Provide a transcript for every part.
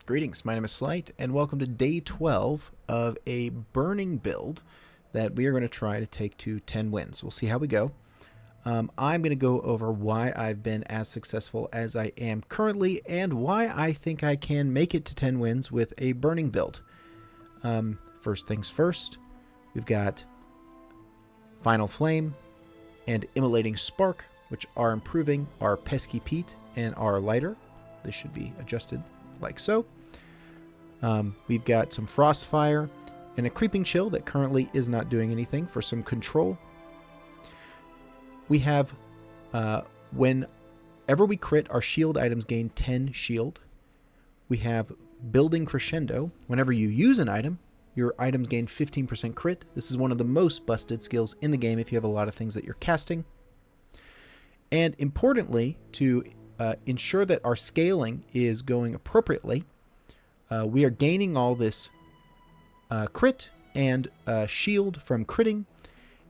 Greetings, my name is Slight, and welcome to day 12 of a burning build that we are going to try to take to 10 wins. We'll see how we go. I'm going to go over why I've been as successful as I am currently and why I think I can make it to 10 wins with a burning build. First things first, we've got Final Flame and Immolating Spark, which are improving our Pesky Pete and our Lighter. This should be adjusted like so. We've got some Frostfire and a Creeping Chill that currently is not doing anything for some control. We have, whenever we crit, our shield items gain 10 shield. We have Building Crescendo. Whenever you use an item, your items gain 15% crit. This is one of the most busted skills in the game if you have a lot of things that you're casting. And importantly, to ensure that our scaling is going appropriately, we are gaining all this crit and shield from critting.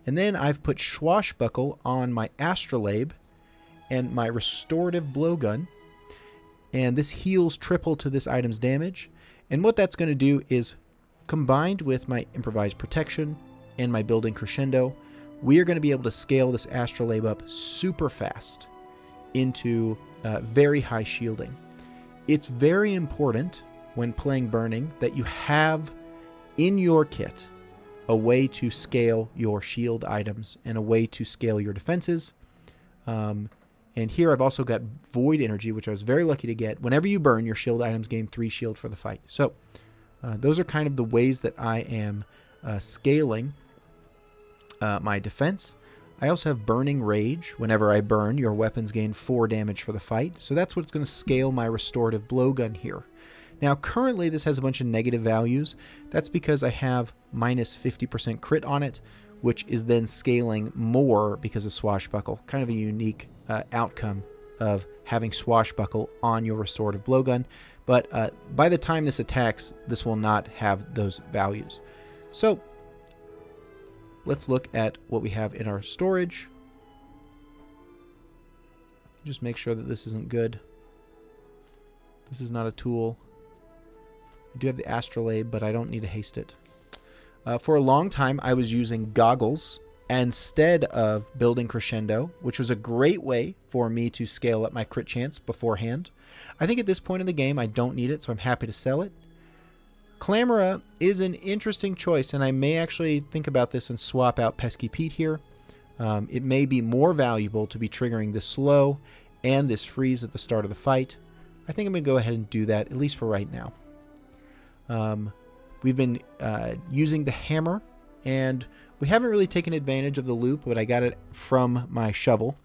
And then I've put Swashbuckle on my Astrolabe and my Restorative Blowgun. And this heals triple to this item's damage. And what that's going to do is, combined with my Improvised Protection and my Building Crescendo, we are going to be able to scale this Astrolabe up super fast into very high shielding. It's very important when playing Burning that you have in your kit a way to scale your shield items and a way to scale your defenses. And here I've also got Void Energy, which I was very lucky to get. Whenever you burn, your shield items gain 3 shield for the fight. So those are kind of the ways that I am scaling my defense. I also have Burning Rage. Whenever I burn, your weapons gain 4 damage for the fight. So that's what's going to scale my Restorative Blowgun here. Now, currently, this has a bunch of negative values. That's because I have minus 50% crit on it, which is then scaling more because of Swashbuckle. Kind of a unique outcome of having Swashbuckle on your Restorative Blowgun. But by the time this attacks, this will not have those values. So let's look at what we have in our storage. Just make sure that this isn't good. This is not a tool. I do have the Astrolabe, but I don't need to haste it. For a long time, I was using Goggles instead of Building Crescendo, which was a great way for me to scale up my crit chance beforehand. I think at this point in the game, I don't need it, so I'm happy to sell it. Clamora is an interesting choice, and I may actually think about this and swap out Pesky Pete here. It may be more valuable to be triggering this slow and this freeze at the start of the fight. I think I'm going to go ahead and do that, at least for right now. We've been using the hammer, and we haven't really taken advantage of the loop, but I got it from my shovel.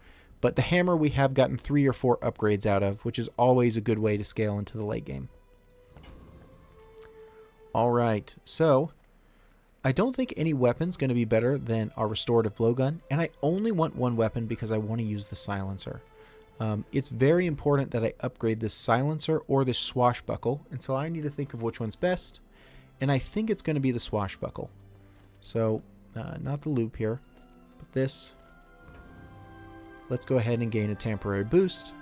But the hammer we have gotten 3 or 4 upgrades out of, which is always a good way to scale into the late game. Alright, so I don't think any weapon's going to be better than our Restorative Blowgun, and I only want one weapon because I want to use the Silencer. It's very important that I upgrade this Silencer or this Swashbuckle, and so I need to think of which one's best, and I think it's going to be the Swashbuckle. So, not the loop here, but this. Let's go ahead and gain a temporary boost.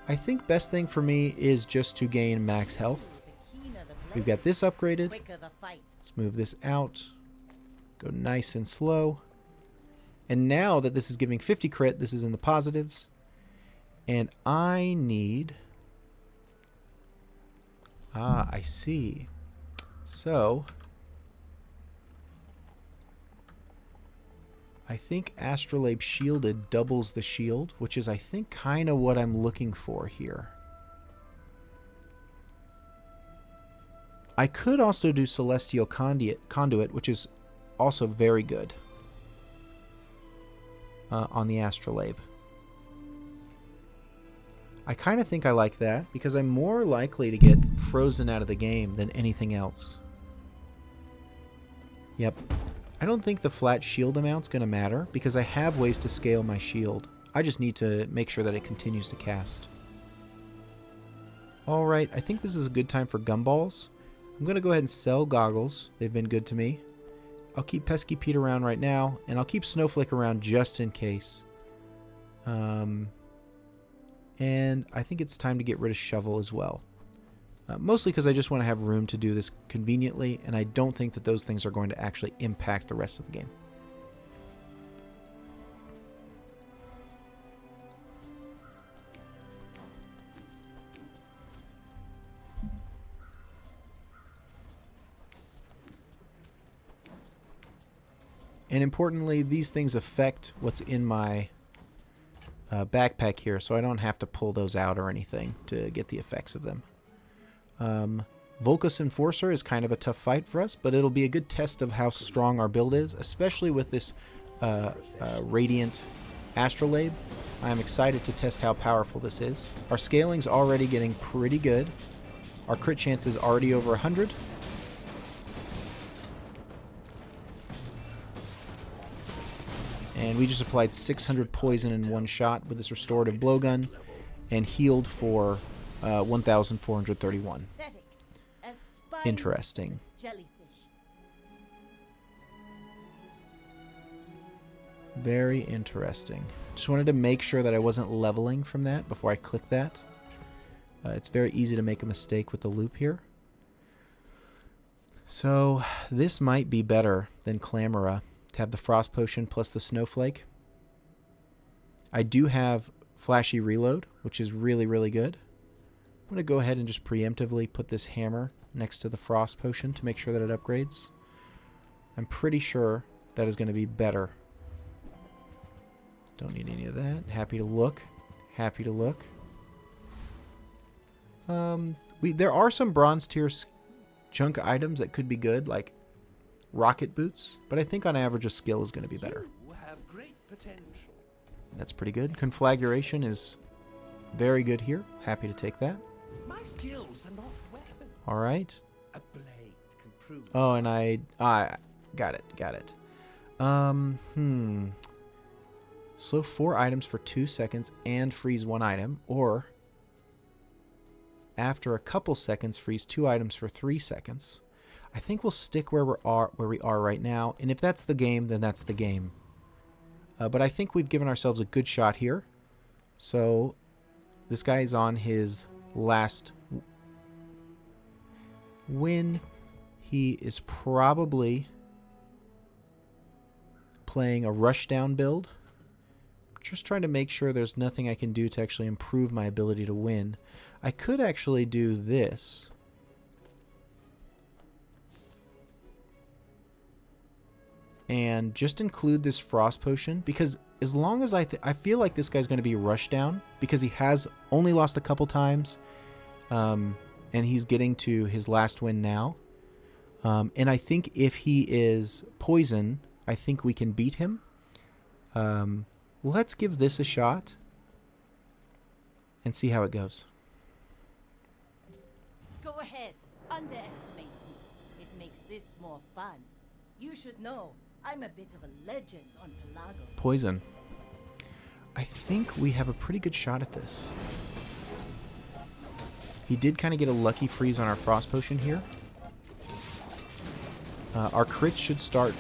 I think best thing for me is just to gain max health. We've got this upgraded. Let's move this out. Go nice and slow. And now that this is giving 50 crit, this is in the positives. And I need... I see. So, I think Astrolabe Shielded doubles the shield, which is, I think, kind of what I'm looking for here. I could also do Celestial Conduit, which is also very good on the Astrolabe. I kind of think I like that because I'm more likely to get frozen out of the game than anything else. Yep. I don't think the flat shield amount's going to matter because I have ways to scale my shield. I just need to make sure that it continues to cast. Alright, I think this is a good time for Gumballs. I'm going to go ahead and sell Goggles. They've been good to me. I'll keep Pesky Pete around right now, and I'll keep Snowflake around just in case. And I think it's time to get rid of Shovel as well. Mostly because I just want to have room to do this conveniently, and I don't think that those things are going to actually impact the rest of the game. And importantly, these things affect what's in my backpack here, so I don't have to pull those out or anything to get the effects of them. Volcus Enforcer is kind of a tough fight for us, but it'll be a good test of how strong our build is, especially with this Radiant Astrolabe. I'm excited to test how powerful this is. Our scaling's already getting pretty good. Our crit chance is already over 100. And we just applied 600 poison in one shot with this restorative blowgun and healed for 1,431. Interesting. Very interesting. Just wanted to make sure that I wasn't leveling from that before I click that. It's very easy to make a mistake with the loop here. So this might be better than Clamora to have the Frost Potion plus the Snowflake. I do have Flashy Reload, which is really, really good. I'm going to go ahead and just preemptively put this hammer next to the Frost Potion to make sure that it upgrades. I'm pretty sure that is going to be better. Don't need any of that. Happy to look. Happy to look. There are some bronze tier chunk items that could be good, like rocket boots, but I think on average a skill is going to be better. You have great potential. That's pretty good. Conflagration is very good here. Happy to take that. My skills are not weapons. All right. A blade can prove. Oh, and I got it. Got it. Slow 4 items for 2 seconds and freeze 1 item, or after a couple seconds freeze 2 items for 3 seconds. I think we'll stick where we are right now, and if that's the game, then that's the game. But I think we've given ourselves a good shot here. So this guy is on his last win. He is probably playing a rushdown build. Just trying to make sure there's nothing I can do to actually improve my ability to win. I could actually do this. And just include this Frost Potion, because as long as I feel like this guy's going to be rushed down, because he has only lost a couple times, and he's getting to his last win now. And I think if he is poison, I think we can beat him. Let's give this a shot and see how it goes. Go ahead, underestimate me. It makes this more fun. You should know, I'm a bit of a legend on Pelago. Poison. I think we have a pretty good shot at this. He did kind of get a lucky freeze on our Frost Potion here. Our crits should start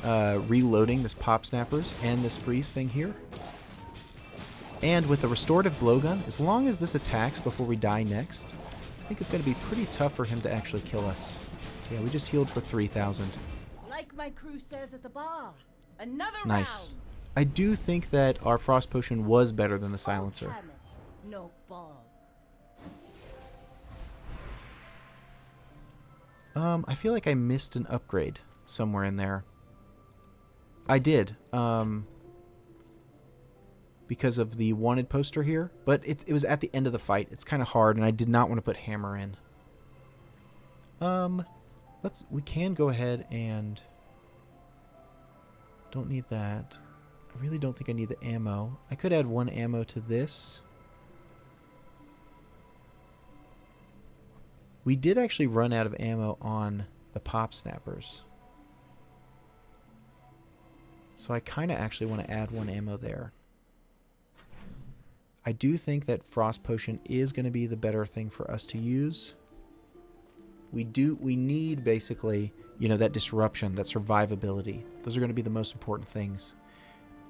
reloading this Pop Snappers and this freeze thing here. And with the restorative blowgun, as long as this attacks before we die next, I think it's going to be pretty tough for him to actually kill us. Yeah, we just healed for 3,000. Like my crew says at the bar, another Nice. round. I do think that our Frost Potion was better than the Silencer. Cannon, no ball. I feel like I missed an upgrade somewhere in there. I did, because of the wanted poster here, but it was at the end of the fight. It's kind of hard, and I did not want to put hammer in. We can go ahead and don't need that. I really don't think I need the ammo. I could add 1 ammo to this. We did actually run out of ammo on the Pop Snappers. So I kind of actually want to add 1 ammo there. I do think that Frost Potion is going to be the better thing for us to use. We need basically, that disruption, that survivability. Those are going to be the most important things.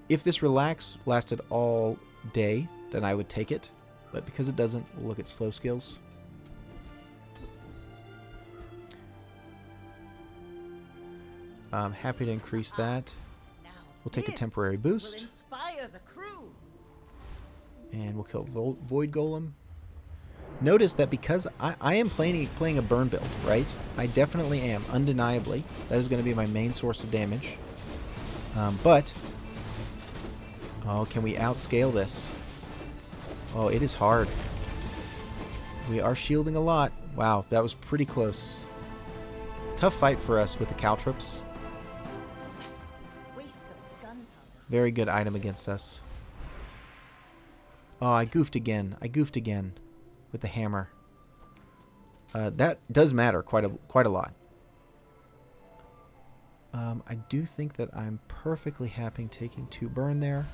If this relax lasted all day, then I would take it. But because it doesn't, we'll look at slow skills. I'm happy to increase that. Now We'll take a this temporary will boost. inspire the crew. And we'll kill Void Golem. Notice that because I am playing a burn build, right? I definitely am, undeniably. That is going to be my main source of damage. But, oh, can we outscale this? Oh, it is hard. We are shielding a lot. Wow, that was pretty close. Tough fight for us with the caltrops. Waste of gunpowder. Very good item against us. Oh, I goofed again. I goofed again with the hammer. That does matter quite a lot. I do think that I'm perfectly happy taking 2 burn there.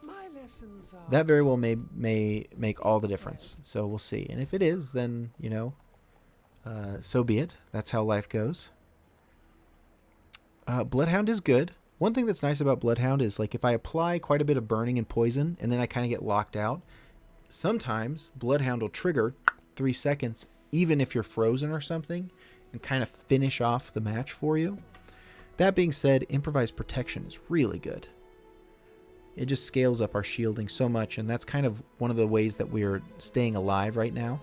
My lessons are That very well may make all the difference. So we'll see. And if it is, then, you know, so be it. That's how life goes. Bloodhound is good. One thing that's nice about Bloodhound is, like, if I apply quite a bit of burning and poison and then I kind of get locked out, sometimes Bloodhound will trigger 3 seconds, even if you're frozen or something, and kind of finish off the match for you. That being said, improvised protection is really good. It just scales up our shielding so much, and that's kind of one of the ways that we're staying alive right now.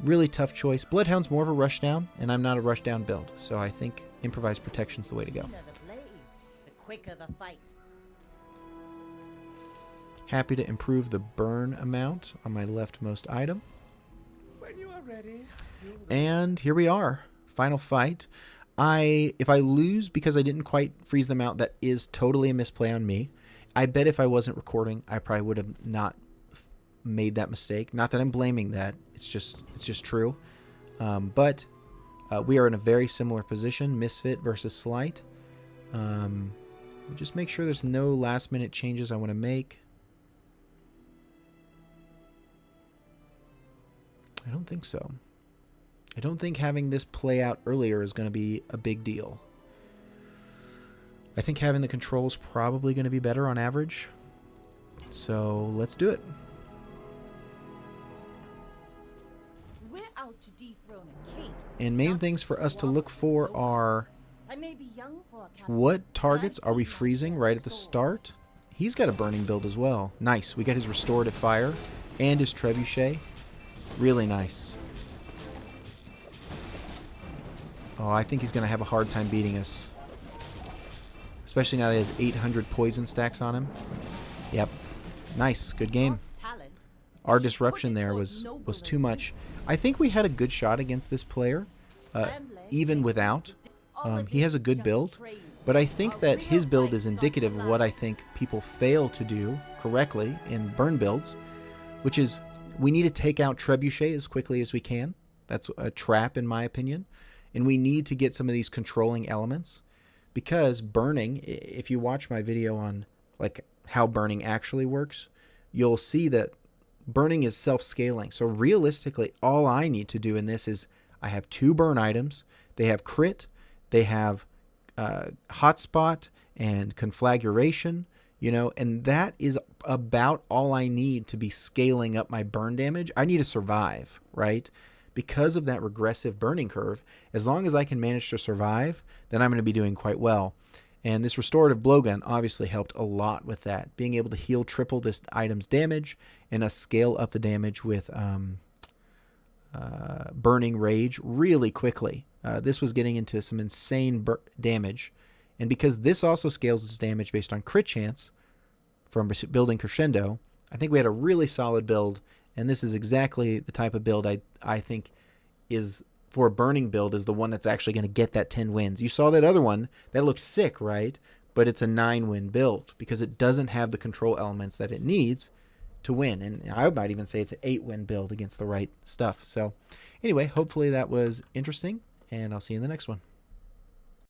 Really tough choice. Bloodhound's more of a rushdown, and I'm not a rushdown build, so I think improvised protection's the way to go. Keener the blade, the quicker the fight. Happy to improve the burn amount on my leftmost item. when you are ready. And here we are. Final fight. If I lose because I didn't quite freeze them out, that is totally a misplay on me. I bet if I wasn't recording, I probably would have not made that mistake. Not that I'm blaming that. It's just true. But we are in a very similar position. Misfit versus Slight. Just make sure there's no last minute changes I want to make. I don't think so. I don't think having this play out earlier is going to be a big deal. I think having the controls probably going to be better on average. So let's do it. We're out to dethrone a king. And main things for us to look for are I may be young for a captain, what but targets I've are we seen freezing my right at the scores. start. He's got a burning build as well. Nice. We got his restorative fire and his trebuchet. Really nice. Oh, I think he's going to have a hard time beating us. Especially now that he has 800 poison stacks on him. Yep. Nice. Good game. Talent. Our You should disruption put it there toward was nobler too much. I think we had a good shot against this player, even without. He has a good build, but I think that his build is indicative of what I think people fail to do correctly in burn builds, which is we need to take out Trebuchet as quickly as we can. That's a trap in my opinion. And we need to get some of these controlling elements, because burning, if you watch my video on like how burning actually works, you'll see that burning is self-scaling. So realistically, all I need to do in this is I have 2 burn items. They have crit, they have hotspot and conflagration, you know, and that is about all I need to be scaling up my burn damage. I need to survive, right? Because of that regressive burning curve, as long as I can manage to survive, then I'm going to be doing quite well. And this restorative blowgun obviously helped a lot with that. Being able to heal triple this item's damage and us scale up the damage with burning rage really quickly. This was getting into some insane damage. And because this also scales its damage based on crit chance from building Crescendo, I think we had a really solid build. And this is exactly the type of build I think is, for a burning build, is the one that's actually going to get that 10 wins. You saw that other one. That looked sick, right? But it's a 9-win build because it doesn't have the control elements that it needs to win. And I might even say it's an 8-win build against the right stuff. So anyway, hopefully that was interesting, and I'll see you in the next one.